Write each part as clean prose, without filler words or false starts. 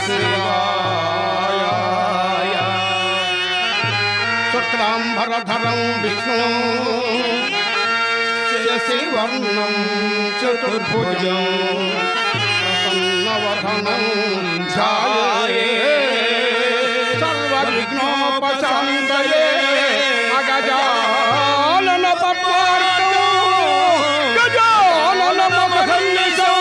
శివాయ. శుక్లాంబరధరం విష్ణు శశివర్ణం చతుర్భుజం ప్రసన్నవదనం ధ్యాయే సర్వవిఘ్నోపశాంతయే అగజానన పద్మార్కం గజానన మహర్నిశం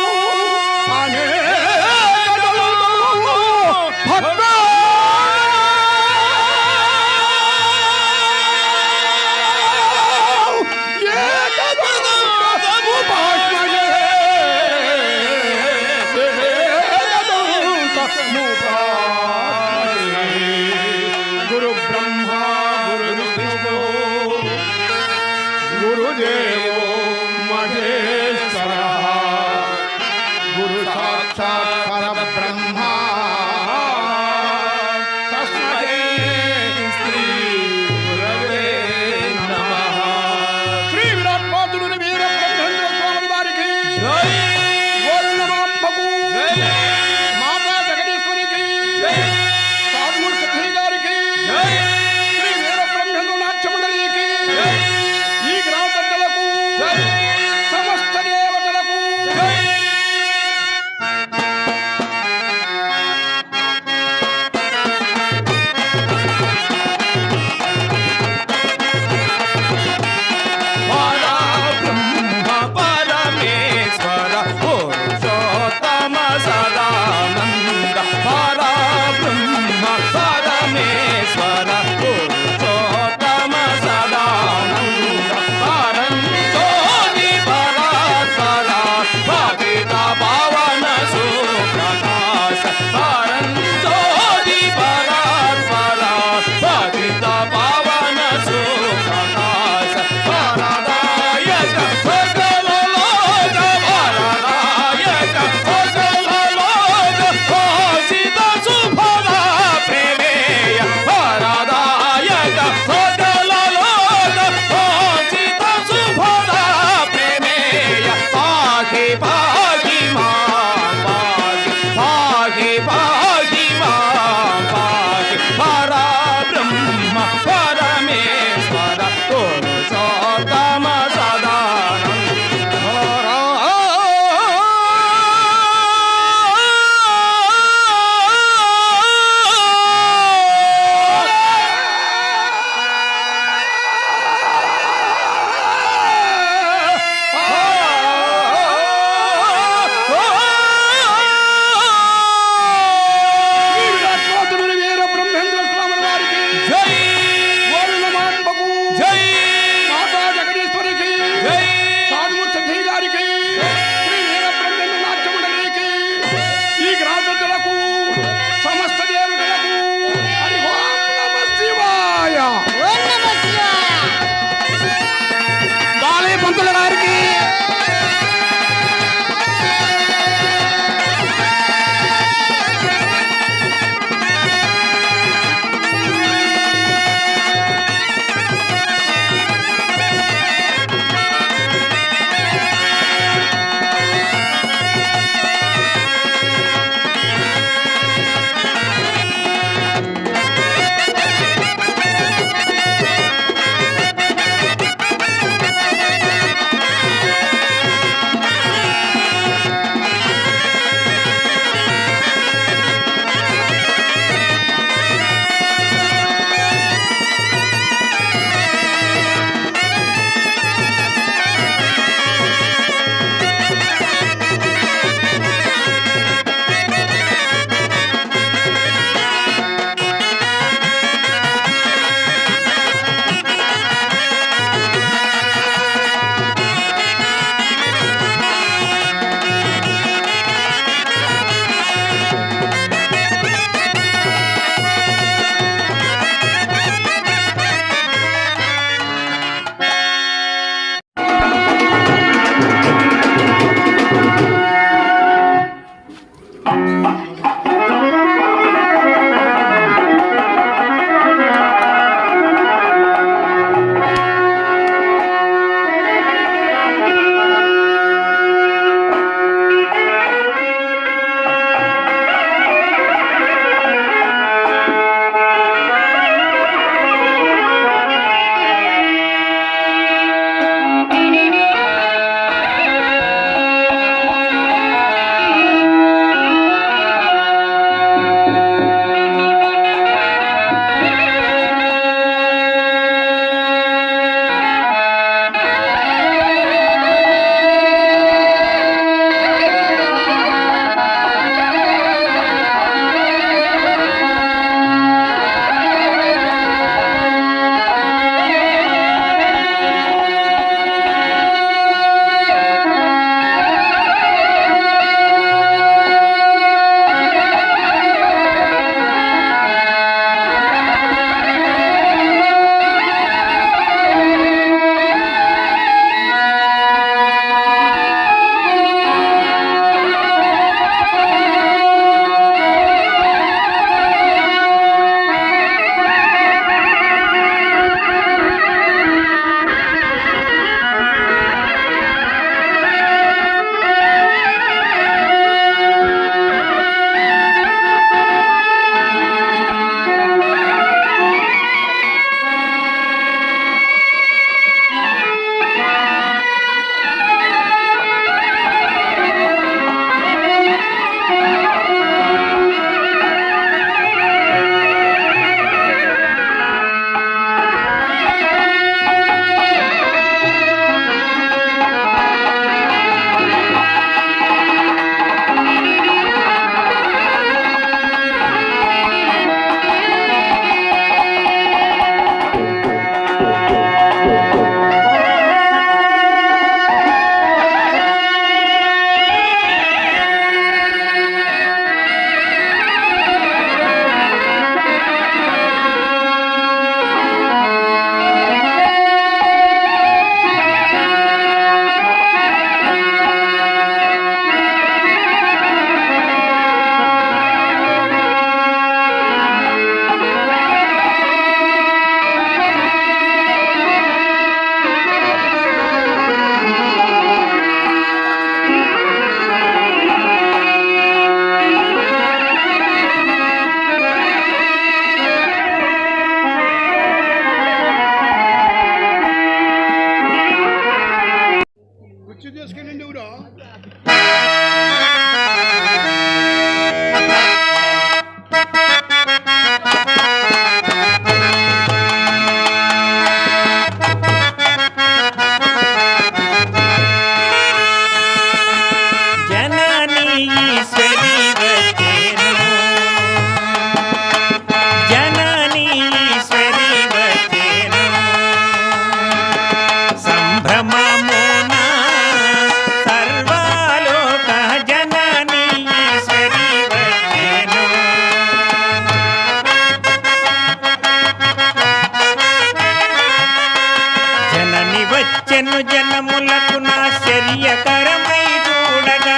జనములకు నాశ్చర్యకరమై చూడగా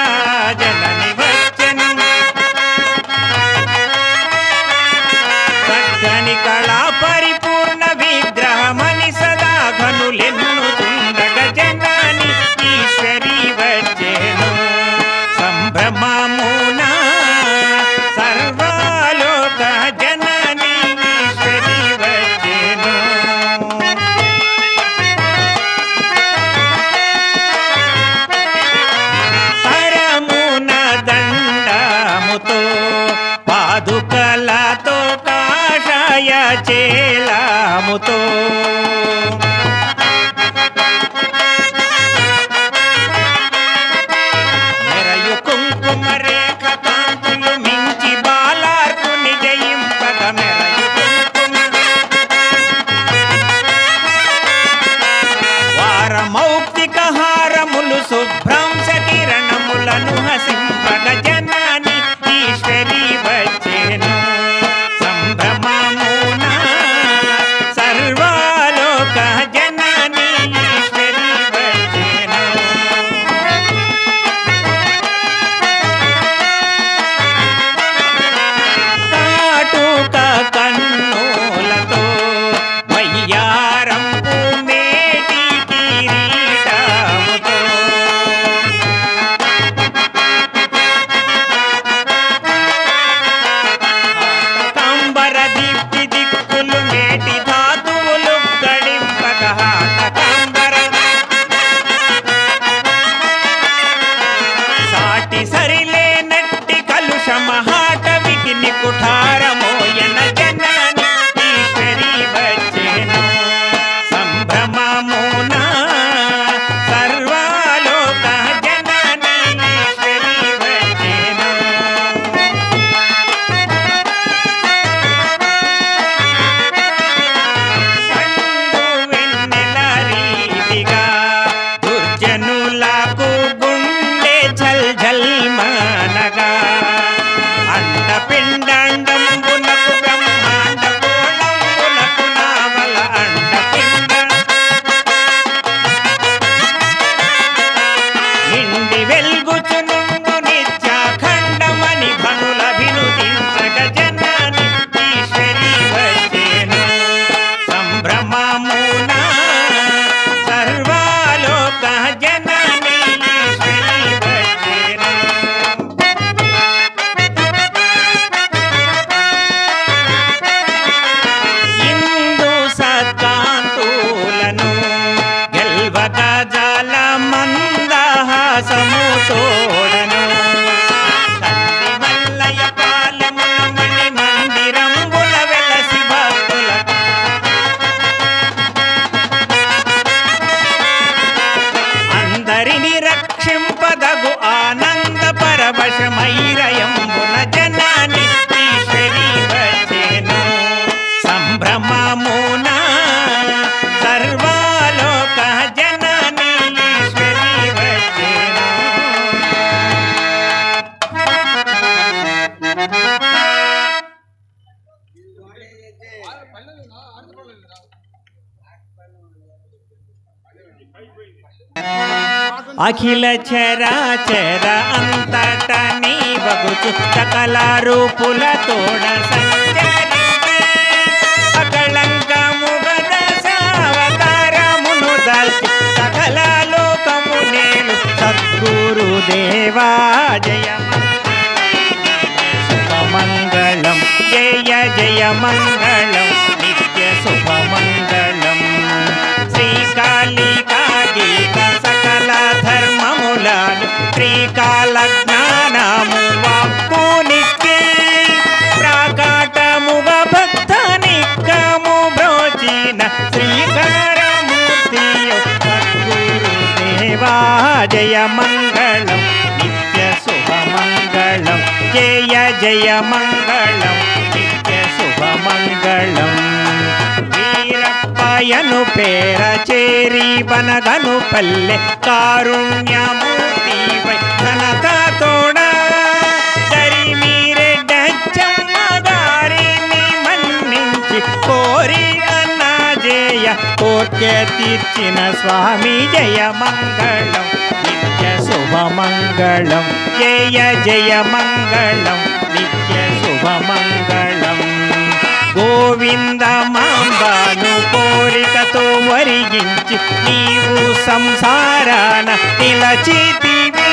జనని వచ్చెను చక్కని కళా పరిపూర్ణ విగ్రహమని సదా ఘనులెన్నుతుండగా జనాని ఈశ్వరి వచ్చెను సంభ్రమమున సర్వలోక జనని ఈశ్వరి వచ్చెను కరమున దండముతో పాదుకలతో కాషాయ చేలాముతో మెరయు కుంకుమ రేఖ కాంతులు మించి బాలార్కుని జయింపగ మెరయు కుంకుమ వారమౌక్తిక హారములు శుభ్రంశ కిరణములను హసింపగ జనాని ఈశ్వరి వచ్చెను సంభ్రమమున సర్వలోక జనాని ఈశ్వరి వచ్చెను కాటుక కన్నులతో వయ్యారంపు మేటి కిరీటముతో కంబర దీప్తి దిక్కులు మేటి ధాతువులు గడింపక కంబర సాటి సరిలేనట్టి కలుషమహాటవికి నికుఠారమోయన జనాని ఈశ్వరి వచ్చెను సంభ్రమమున సర్వలోక జనాని ఈశ్వరి వచ్చెను సండు వెన్నెల రీతిగా దుర్జనులకు గుండె ఝల్ ఝల్ మనగా అండపిండండంబునకు బ్రహ్మాండ కోళంబునకు నావల అండపిండ నిండి వెల్గుచునుండు నిత్యాఖండమని ఘనుల వినుదించగ జనాని ఈశ్వరి వచ్చెను సంభ్రమమున సర్వలోక జనాని ఈశ్వరి వచ్చెను ఇందు సత్కాంతులను గెల్వక జాల మందహాసము తోడను కంది మల్లయ పాలముల మణి మందిరంబుల వెలసి భక్తులకు అందరిని రక్షింపదగు ఆనంద పరవశమైరయంబున జనాని ఈశ్వరి వచ్చెను సంభ్రమమున సర్వలోక జనాని ఈశ్వరి వచ్చెను అఖిల చరాచర అంతట నీవగుచు సకల రూపుల తోడ సంచరించి అకళంకముగ దశావతారమును దాల్చి సకల లోకము నేను సద్గురుదేవా జయ శుభమంగళం జయ జయ మంగళం నిత్య శుభమంగళం శ్రీకాళికా గీత సకల ధర్మములను శ్రీకాళ జ్ఞానము వాక్కునికి ప్రాకాటముగ భక్త నిక్కము బ్రోచిన శ్రీకారమూర్తియు సద్గురుదేవా జయ మంగళం నిత్య శుభమంగళం జయ జయ మంగళం నిత్య శుభమంగళం వీరప్పయను పేర చేరి బనగను పల్లె కారుణ్యమూర్తిపై ఘనత తోడ దరిమీరెడ్డచ్చమ్మ గారిని మన్నించి కోరి అన్నాజేయ కోర్కె తీర్చిన స్వామి జయ మంగళం నిత్య శుభమంగళం జయ జయ మంగళం నిత్య శుభమంగళం గోవింద మాంబాను కోరికతో వరిగించి నీవు సంసారాన నిలచితివి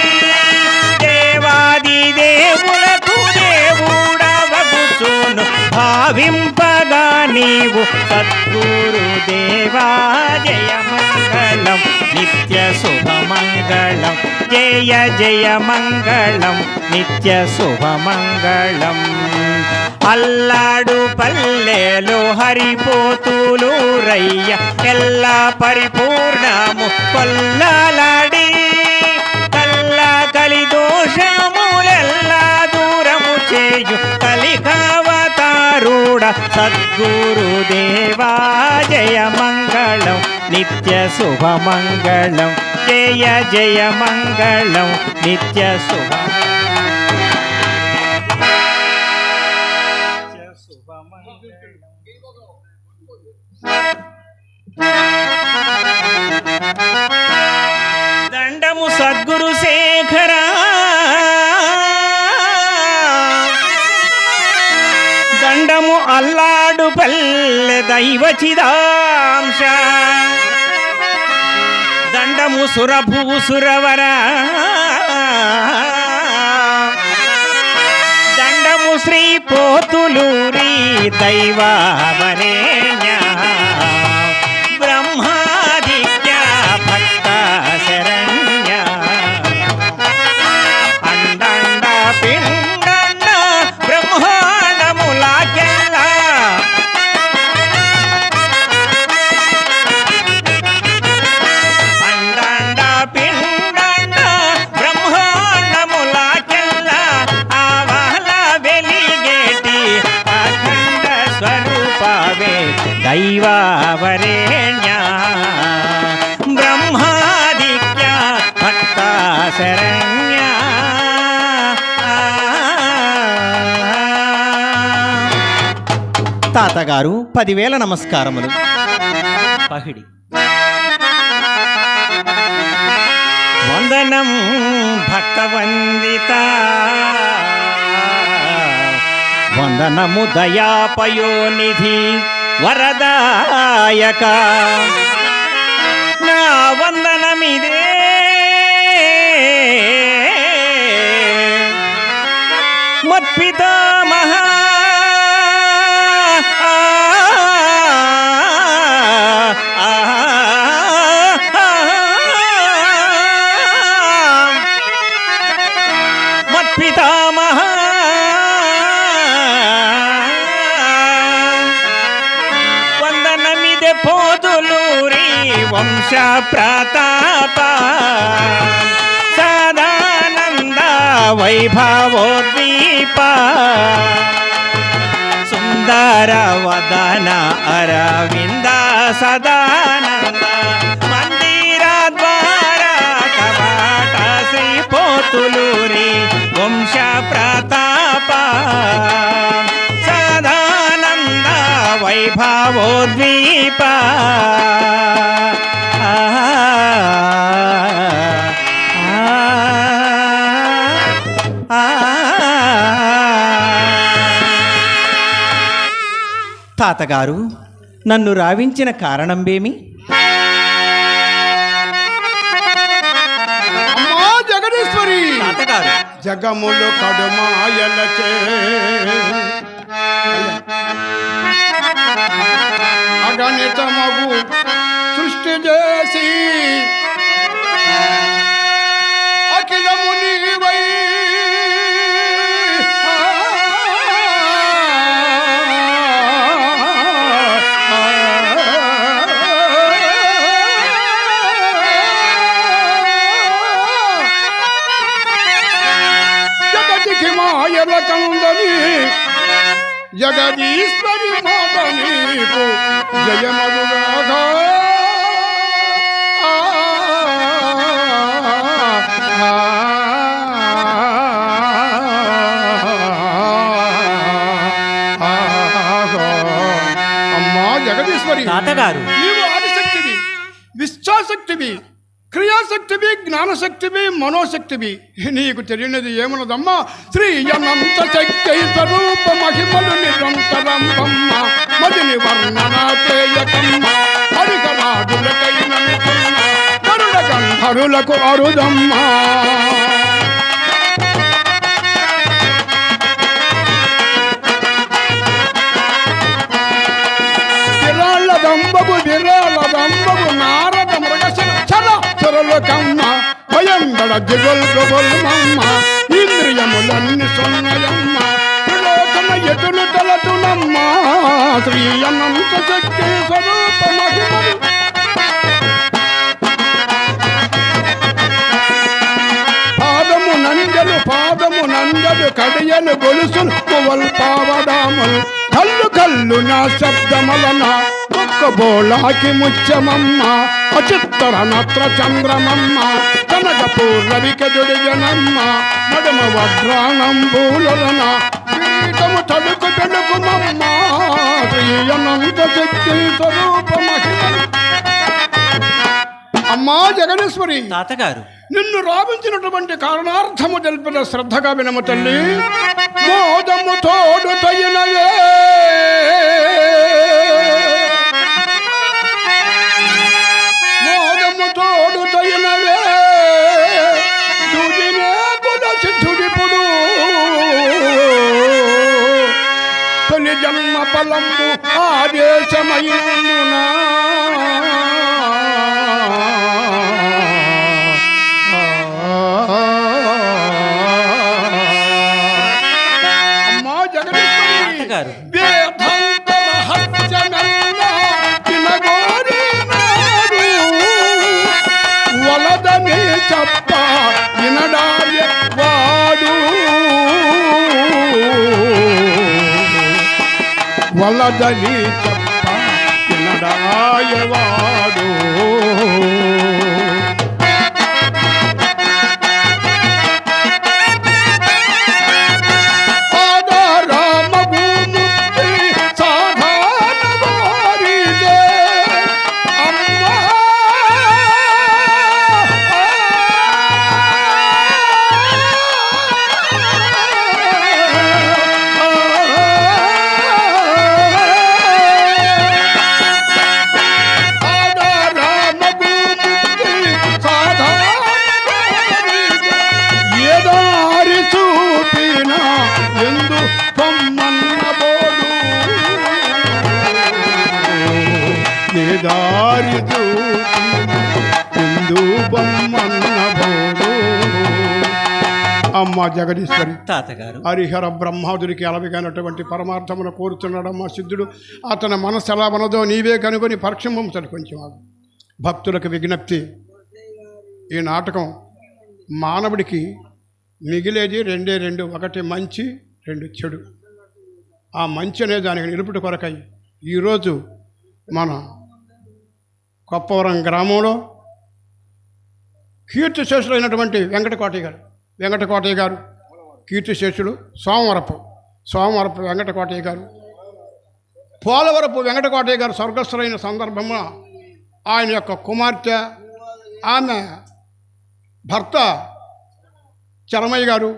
దేవాది దేవులకు దేవుడవగుచును భావింపగా నీవు సద్గురు దేవా జయ మంగళం నిత్య శుభమంగళం జయ జయ మంగళం నిత్య శుభమంగళం అల్లాడు పల్లెలు హరిపోతులు రయ్య ఎల్లా పరిపూర్ణము కొల్లాలాడి కల్లా కలి దోషములెల్లా దూరము చేయు కలికావతారుడ సద్గురు దేవా జయ మంగళం నిత్య శుభమంగళం జయ జయ మంగళం నిత్య దండము సద్గురు శేఖరా దండము అల్లాడు పల్లె దైవ చిదాంశ దండము సురభూసురవర దండము శ్రీ పోతులూరి దైవవరేణ్య బ్రహ్మాదిత్య భక్త శరణ్య అండండ పిండండ బ్రహ్మాండములాకెల్లా అండండ పిండండ బ్రహ్మాండములాకెల్లా ఆవాల వెలిగేటి అఖండ స్వరూపవే దైవవరేణ్య బ్రహ్మాదిత్య భక్త శరణ్య తాతగారు 10,000 నమస్కారములు. పహిడి వందనం భక్తవందిత వందనము దయాపయోనిధి వరదాయక నా వందనమిదే మత్పితామహ మత్పితామహ వందనమిదే పోదులూరి వంశ ప్రతాప సదానంద వైభవోద్దీప సుందర వదన అరవింద సదానంద మందిర ద్వార కవాట శ్రీ పోతులూరి వంశ ప్రతాప సదానంద వైభవోద్దీప తాతగారు నన్ను రావించిన కారణంబేమి? అమ్మా జగదీశ్వరి తాతగారు జగములు కడుమాయలచే అగణితమగు సృష్టి చేసి అఖిలము నీవై జగతికి మాయల కందని జగదీశ్వరి మాత నీకు జయమరుగాగా అమ్మా జగదీశ్వరి తాతగారు నీవు ఆదిశక్తి ఇచ్ఛాశక్తివి, క్రియాశక్తివి, జ్ఞానశక్తివి, మనోశక్తివి. నీకు తెలియనిది ఏమన్నదమ్మా? శ్రీ అనంత శక్తి స్వరూప మహిమలు నిరంతరంబమ్మ, మదిని వర్ణన చేయకమ్మ, హరికరాడులకైన కరుణ గంధరులకు అరుదమ్మా. విరాళదంబగు నారద మృగశిర చల చొరలకమ్మ, భయంగడ దిగొల్గొల్మమ్మ, ఇంద్రియములన్ని సొన్నయమ్మ, త్రిలోచన ఎటులు తలతునమ్మ, శ్రీ అనంత శక్తి స్వరూప మహిమలు. పాదము నందలు కడియలు గొలుసులు పువ్వల్ పావడాములు, కల్లు కల్లు నా శబ్దమలన బోళాకి ముత్యమమ్మ, అచిత్తర నత్ర చంద్రమమ్మ, కనకపూర్ణవిక జుడిజనమ్మ, నడుమ వడ్రాణంబూలన కిరీటము తడుకు పెడుకుమమ్మ, శ్రీ అనంత శక్తి స్వరూప మహిమలు. అమ్మా జగదీశ్వరి, తాతగారు నిన్ను రావించినటువంటి కారణార్థము తెలిపిన శ్రద్ధగా వినము తల్లి. మోదము తోడు తగినవే, మోదము తోడు తగినవే, తుదినే గుణ సిద్ధుడిపుడు, తొలి జన్మ ఫలంబు ఆదేశమైనందునా, వలదని చెప్ప వినడాయ వాడు, వలదని చెప్ప వినడాయ వాడు. అమ్మా జగదీశ్వరి, తాతగారు హరిహర బ్రహ్మాదుడికి అలవిగానటువంటి పరమార్థమును కోరుతున్నాడమ్మా సిద్ధుడు. అతని మనస్సు ఎలా ఉన్నదో నీవే కనుగొని పరీక్షించను కొంచెం. భక్తులకు విజ్ఞప్తి, ఈ నాటకం మానవుడికి మిగిలేది రెండే రెండు, ఒకటి మంచి, రెండు చెడు. ఆ మంచి అనే దానికి నిలుపుట కొరకై ఈరోజు మన కొప్పవరం గ్రామంలో కీర్తిశేషులైనటువంటి వెంకటకోటయ్య గారు కీర్తిశేషుడు, సోమవరపు వెంకటకోటయ్య గారు, పోలవరపు వెంకటకోటయ్య గారు స్వర్గస్థులైన సందర్భంలో ఆయన యొక్క కుమార్తె, ఆమె భర్త చరమయ్య గారు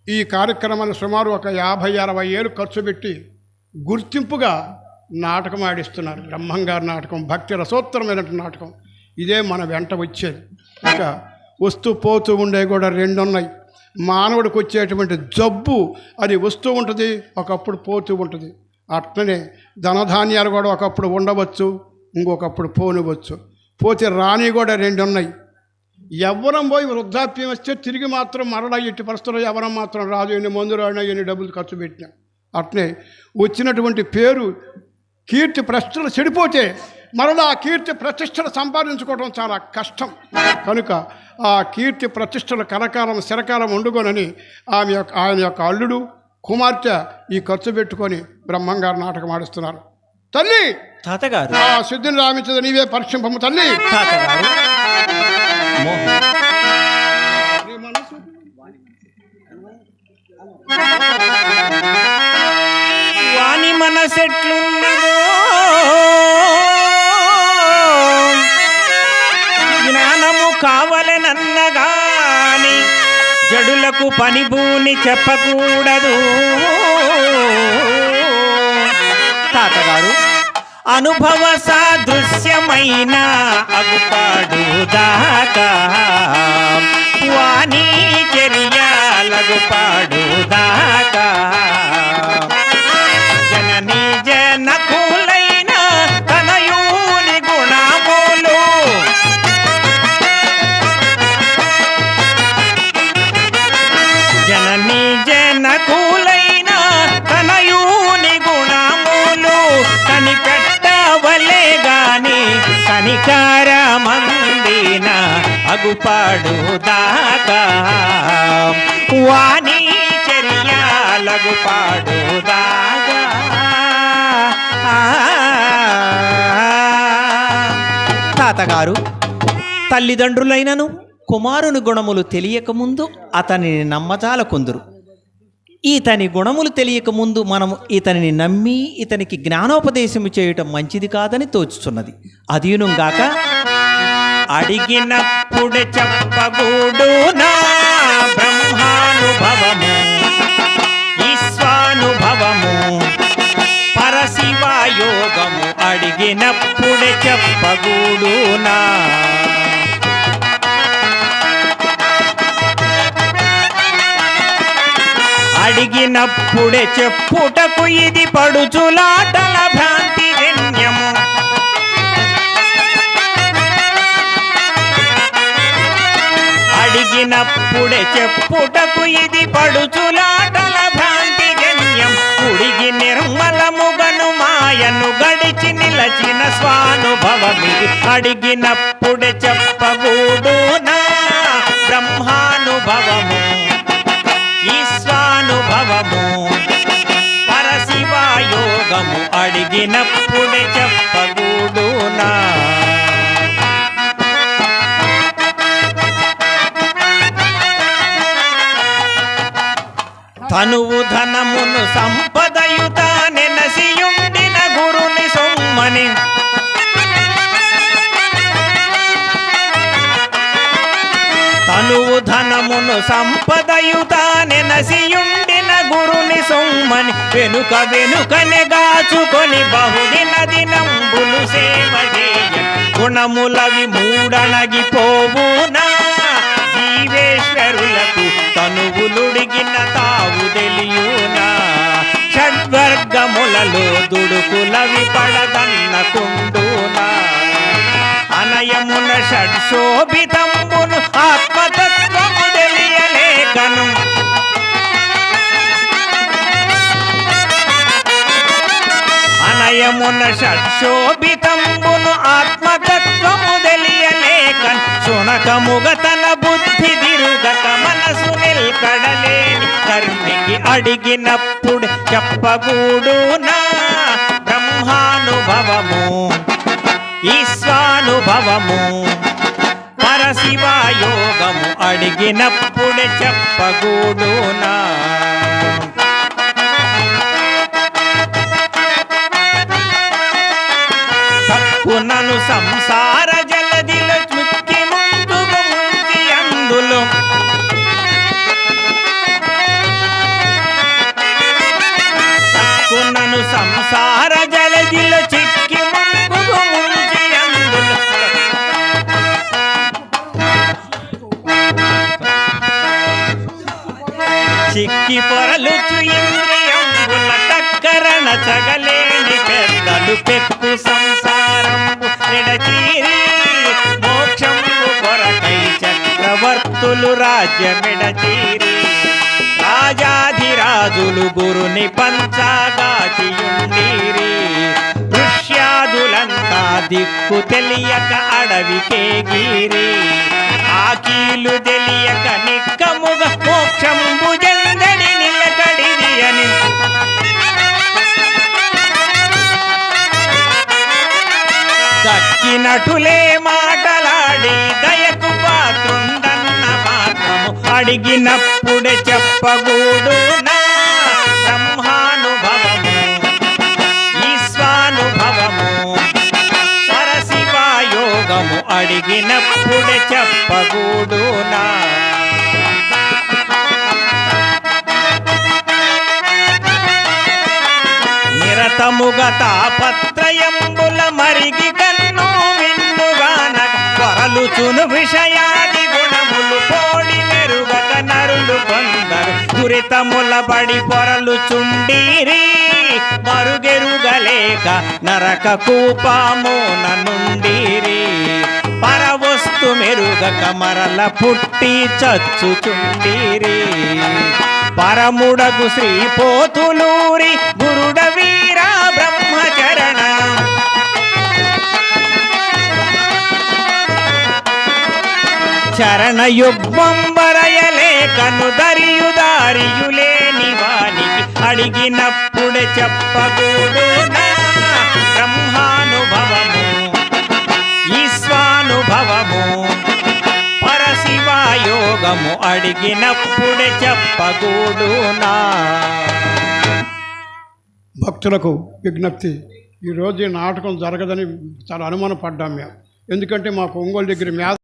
ఈ కార్యక్రమాన్ని సుమారు ఒక 50-60 ఏళ్ళు ఖర్చు పెట్టి గుర్తింపుగా నాటకం ఆడిస్తున్నారు. బ్రహ్మంగారి నాటకం భక్తి రసోత్తరమైనటువంటి నాటకం. ఇదే మన వెంట వచ్చేది. ఇంకా వస్తూ పోతూ ఉండే కూడా రెండు ఉన్నాయి. మానవుడికి వచ్చేటువంటి జబ్బు అది వస్తూ ఉంటుంది, ఒకప్పుడు పోతూ ఉంటుంది. అట్లనే ధనధాన్యాలు కూడా ఒకప్పుడు ఉండవచ్చు, ఇంకొకప్పుడు పోనివచ్చు. పోతే రాని కూడా రెండు ఉన్నాయి. యవ్వనం పోయి వృద్ధాప్యం వస్తే తిరిగి మాత్రం మరలా ఎట్టి పరిస్థితుల్లో యవ్వనం మాత్రం రాదు. ఎన్ని మందులు ఆడినా, ఎన్ని డబ్బులు ఖర్చు పెట్టినా. అట్లే వచ్చినటువంటి పేరు కీర్తి ప్రతిష్టలు చెడిపోతే మరలా ఆ కీర్తి ప్రతిష్టలు సంపాదించుకోవడం చాలా కష్టం. కనుక ఆ కీర్తి ప్రతిష్టలు కలకాలం చిరకాలం ఉండుకోనని ఆయన యొక్క అల్లుడు కుమార్తె ఈ ఖర్చు పెట్టుకొని బ్రహ్మంగారు నాటకం ఆడిస్తున్నారు. తల్లి తాతగారు, ఆ సిద్ధిని రామించదు నీవే పరీక్షింపము తల్లి. తాతగారు వాని మనసెట్లున్నదో కావలనన్నగాని జడులకు పనిభూని చెప్పకూడదు. తాతగారు, అనుభవ సాదృశ్యమైన అగుపాడు దాకా వాణి చర్యలగుపాడు దాకా జనని జనకులైన తనయూని గుణములు జనని జనకులైన తనయూని గుణములు కనిపెట్టవలే గాని కనికారమందిన అగుపాడు దాకా వాణి చర్యలగుపాడు దాకా. తాతగారు, తల్లిదండ్రులైనను కుమారుని గుణములు తెలియకముందు అతనిని నమ్మజాలకుందురు. ఇతని గుణములు తెలియకముందు మనము ఇతనిని నమ్మి ఇతనికి జ్ఞానోపదేశము చేయటం మంచిది కాదని తోచుచున్నది. అదీనుగాక అడిగినప్పుడు చెప్పగూడు నా బ్రహ్మానుభవము ఈశ్వానుభవము పరశివయోగము అడిగినప్పుడే చెప్పగూడు నా అడిగినప్పుడే చెప్పుటకు ఇది పడుచులాటల భ్రాంతి జన్యము. అడిగినప్పుడే చెప్పుటకు ఇది పడుచులాటల భ్రాంతి జన్యం. ఉడిగి నిర్మలముగను మాయను గడిచి నిలచిన స్వానుభవమిది అడిగినప్పుడే చెప్పగూడు నా బ్రహ్మానుభవము ఈశ్వానుభవము పరశివయోగము అడిగినప్పుడే చెప్పగూడు నా. తనువు ధనమును సంపదయుత నెనసియుండిన గురుని సొమ్మని తనువు ధనమును సంపదయుత నెనసియుండిన గురుని సొమ్మని వెనుక వెనుకనే గాచుకొని బహుదిన దినంబులు సేవ చేయ గుణములవి మూడణగిపోవునా జీవేశ్వరులకు తనువులుడిగిన తావు తెలియునా షడ్వర్గములలో దుడుకులవి పడదన్నకుండునా అనయమున షడ్శోభితంబును ఆత్మతత్వము తెలియలేకను అనయమున షడ్శోభితంబును ఆత్మతత్వము తెలియలేకను శునకముగ తన బుద్ధి దిరుగక మనసు నిల్కడలేని కర్మికి అడిగినప్పుడు చెప్పగూడు నా బ్రహ్మానుభవము ఈశ్వానుభవము పరశివయోగము అడిగినప్పుడే చెప్పగూడు నా. తప్పునను సంసార జలదిలో చుక్కి ముందుకు ముంచి అందులో తప్పునను సంసార జలదిలో చిక్కి ముందుకు ముంచి అందులో చిక్కి పొరలుచు ఇంద్రియంబుల టక్కరణ చగలేని పెద్దలు పెక్కు సంసారంబు నిడచీరి మోక్షంబు కొరకై చక్రవర్తులు రాజ్యమిడచీరి రాజాధిరాజులు గురుని పంచాగాచియుండీరి దృశ్యాదులంతా దిక్కు తెలియక అడవికేగిరి ఆకీలు తెలియక నిక్కముగ మోక్షంబు జందడి నిలకడిది అని దక్కినటులే మాటలాడి దయకు పాత్రుండన్న మాత్రము అడిగినప్పుడే చెప్పగూడు నా బ్రహ్మానుభవము ఈశ్వానుభవము పరశివయోగము అడిగినప్పుడే చెప్పగూడునా నిరతముగా తాపత్రయంబుల మరిగి కన్ను విన్నుగానక పొరలుచును విషయాది గుణములు పోడి మెరుగక నరులు కొందరు దురితముల బడి పొరలు చుండీరి మరుగెరుగలేక నరక కూపమున నుండిరి పరవస్తు మెరుగక మరల పుట్టి చచ్చుచుండిరి పరముడగు శ్రీ పోతులూరి గురుడ వీర బ్రహ్మచరణ చరణయుగ్మం వరయలేకను దరియుదారియులేని వానికి అడిగినప్పుడే చెప్పగూడునా బ్రహ్మానుభవము ఈశ్వానుభవము పరశివాయోగము అడిగినప్పుడే చెప్పగూడునా భక్తులకు విజ్ఞప్తి, ఈరోజు ఈ నాటకం జరగదని చాలా అనుమానపడ్డాం మేము. ఎందుకంటే మాకు ఒంగోలు దగ్గర